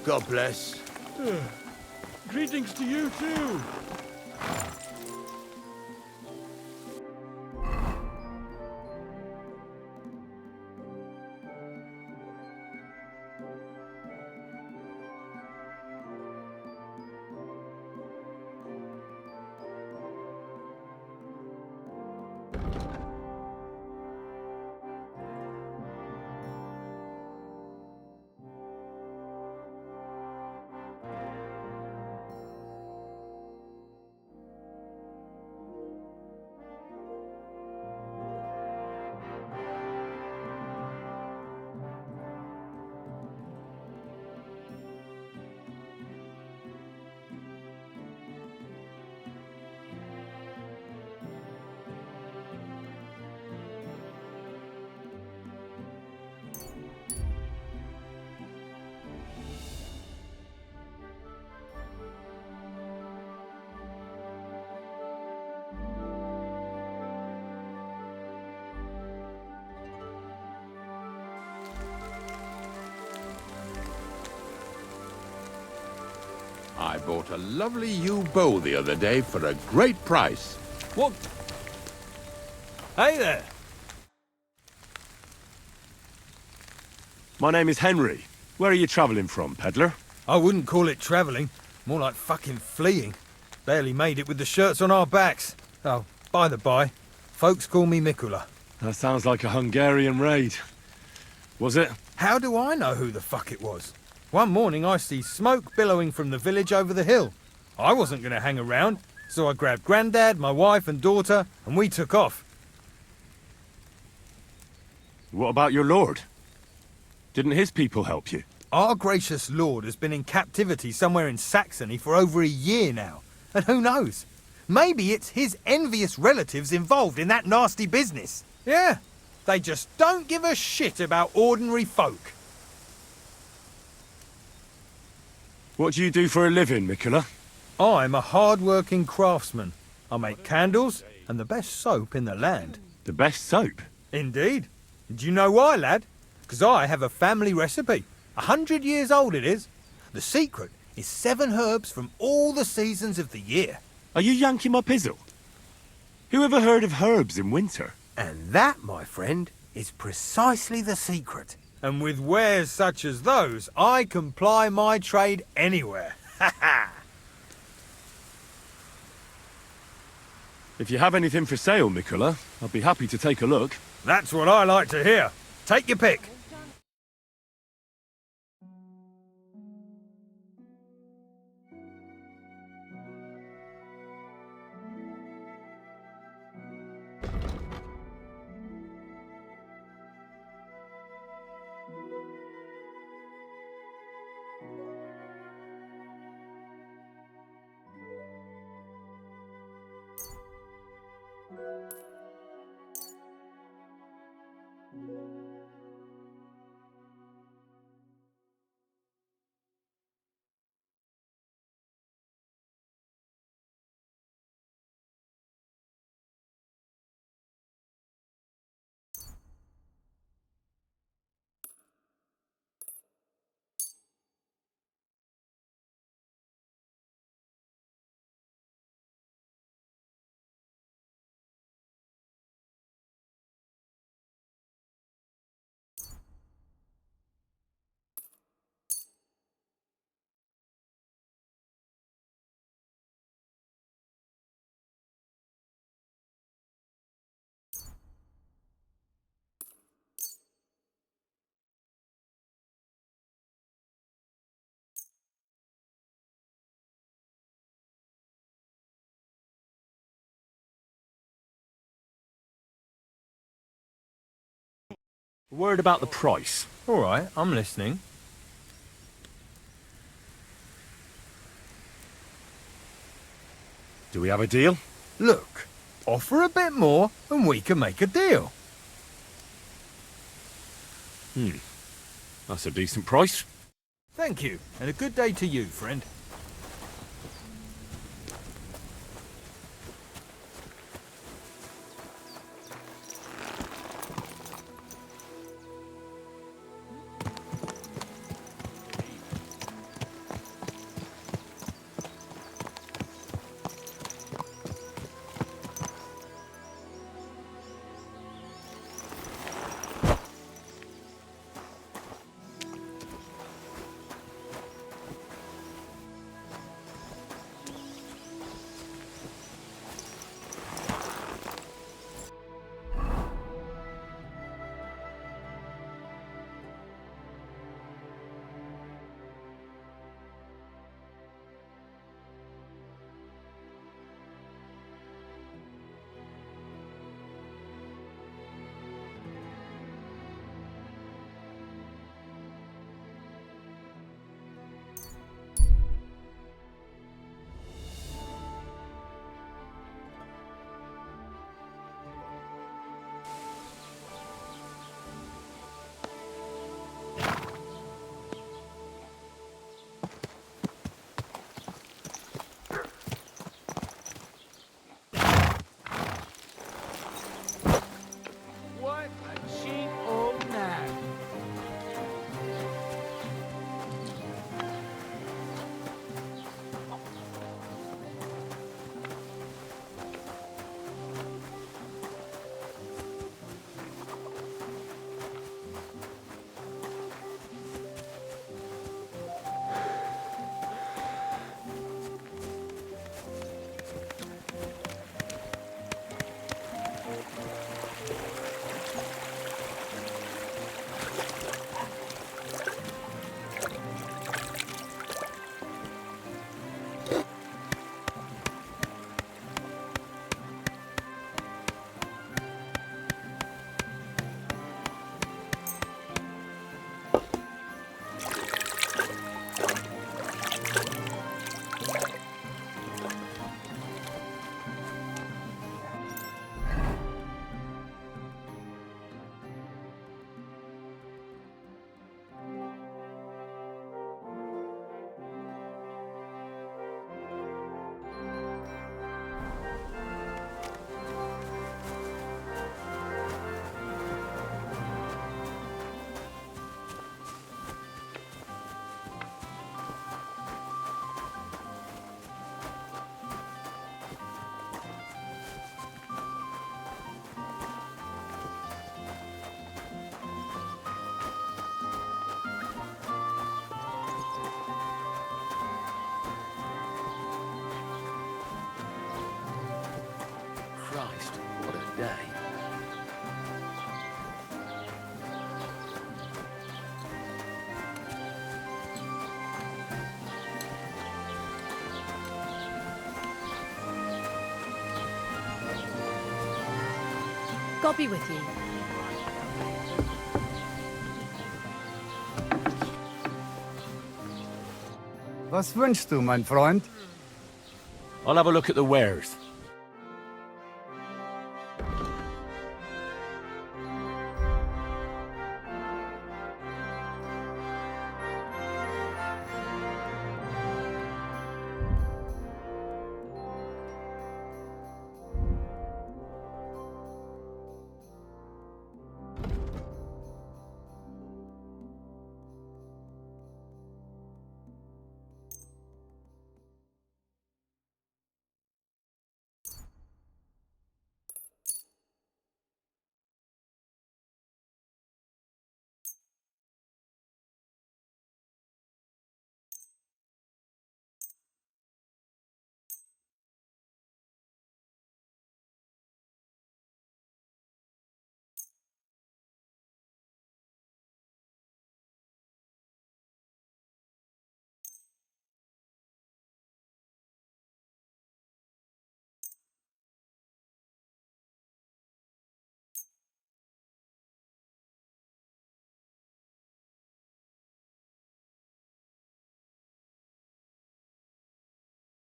God bless. Greetings to you too. I bought a lovely yew bow the other day for a great price. What? Hey there. My name is Henry. Where are you travelling from, peddler? I wouldn't call it travelling. More like fucking fleeing. Barely made it with the shirts on our backs. Oh, by the by, folks call me Mikula. That sounds like a Hungarian raid. Was it? How do I know who the fuck it was? One morning I see smoke billowing from the village over the hill. I wasn't going to hang around, so I grabbed Grandad, my wife and daughter, and we took off. What about your lord? Didn't his people help you? Our gracious lord has been in captivity somewhere in Saxony for over a year now. And who knows? Maybe it's his envious relatives involved in that nasty business. Yeah, they just don't give a shit about ordinary folk. What do you do for a living, Mikula? I'm a hard-working craftsman. I make candles and the best soap in the land. The best soap? Indeed. Do you know why, lad? Because I have a family recipe. 100 years old it is. The secret is 7 herbs from all the seasons of the year. Are you yanking my pizzle? Who ever heard of herbs in winter? And that, my friend, is precisely the secret. And with wares such as those, I can ply my trade anywhere. Ha ha! If you have anything for sale, Mikula, I'd be happy to take a look. That's what I like to hear. Take your pick. Word about the price. All right, I'm listening. Do we have a deal? Look, offer a bit more and we can make a deal. That's a decent price. Thank you, and a good day to you, friend. What a cheap old man. Christ, what a day. God be with you. Was wünschst du, mein Freund? I'll have a look at the wares.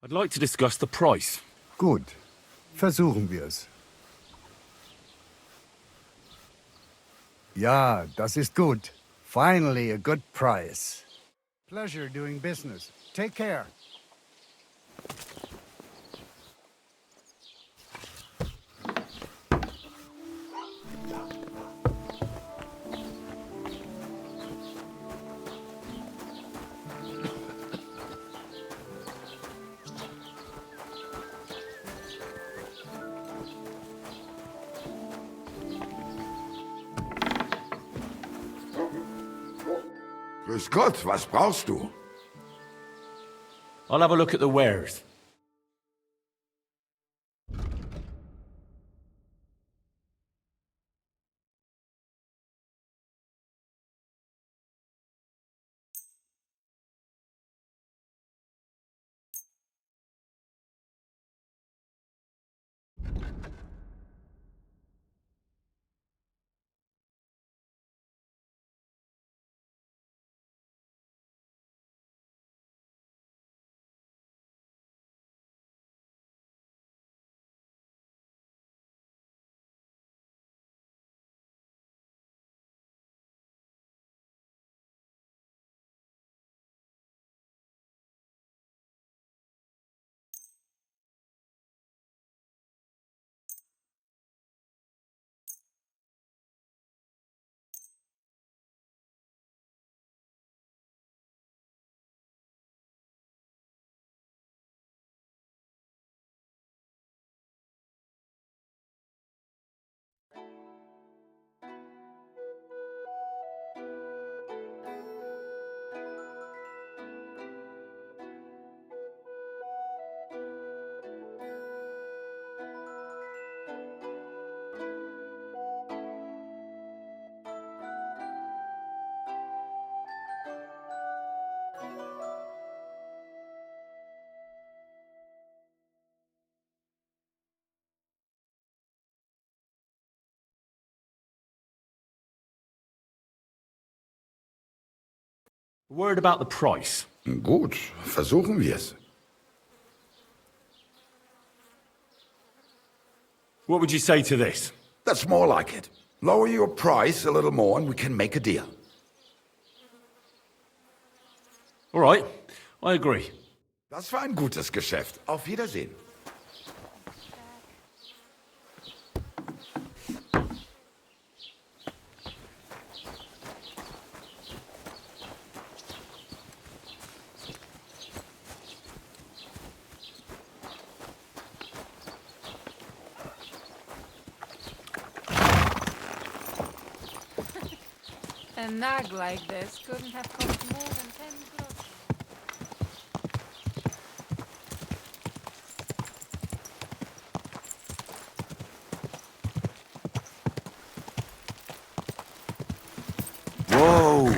I'd like to discuss the price. Gut. Versuchen wir's. Ja, das ist gut. Finally, a good price. Pleasure doing business. Take care. Grüß Gott, was brauchst du? I'll have a look at the wares. A word about the price. Gut, versuchen wir's. What would you say to this? That's more like it. Lower your price a little more and we can make a deal. All right, I agree. Das war ein gutes Geschäft. Auf Wiedersehen. A nag like this couldn't have cost more than 10 groschen. Whoa!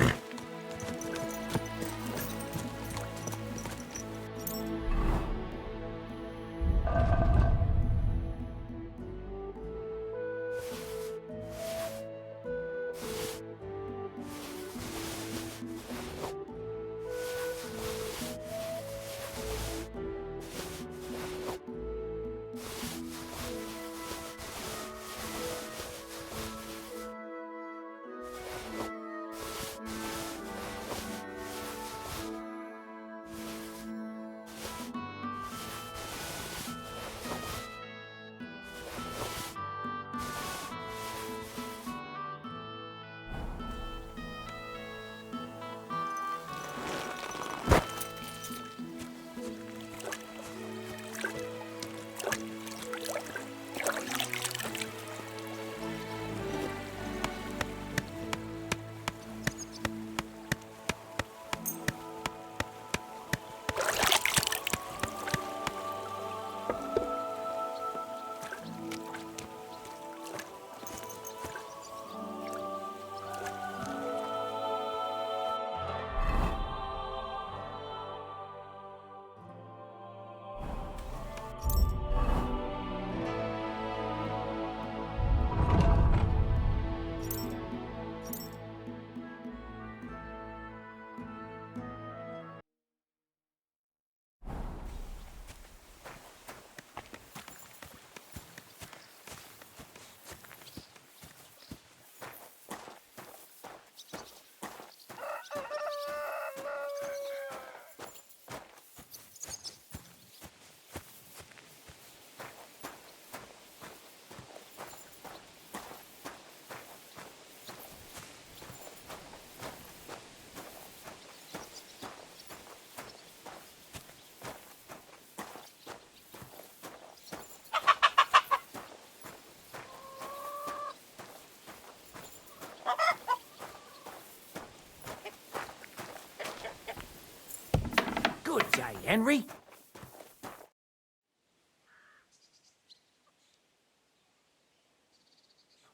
Henry?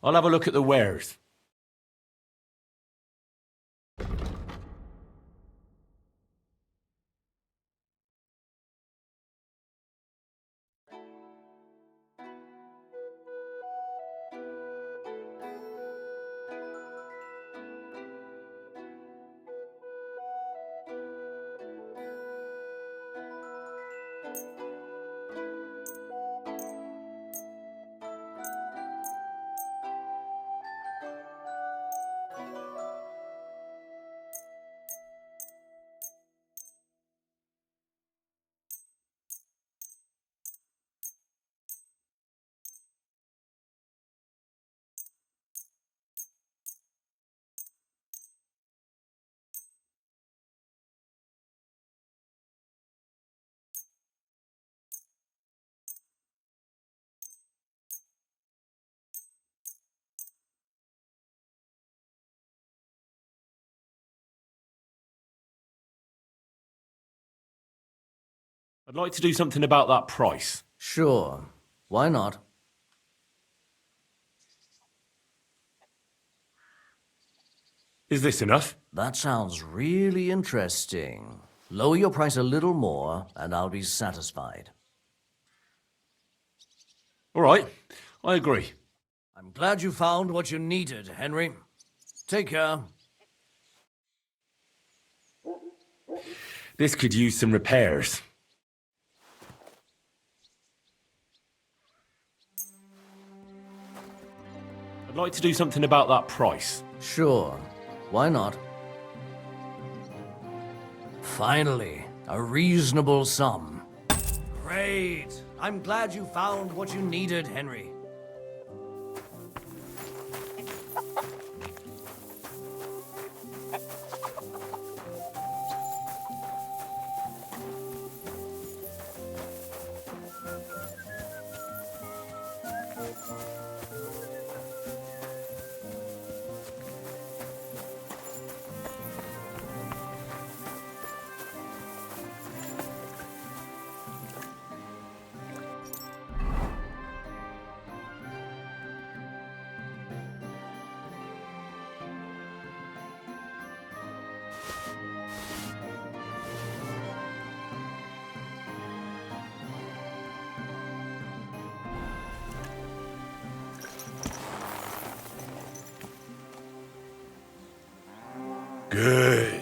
I'll have a look at the wares. I'd like to do something about that price. Sure. Why not? Is this enough? That sounds really interesting. Lower your price a little more, and I'll be satisfied. All right, I agree. I'm glad you found what you needed, Henry. Take care. This could use some repairs. I'd like to do something about that price. Sure. Why not? Finally, a reasonable sum. Great. I'm glad you found what you needed, Henry. Good.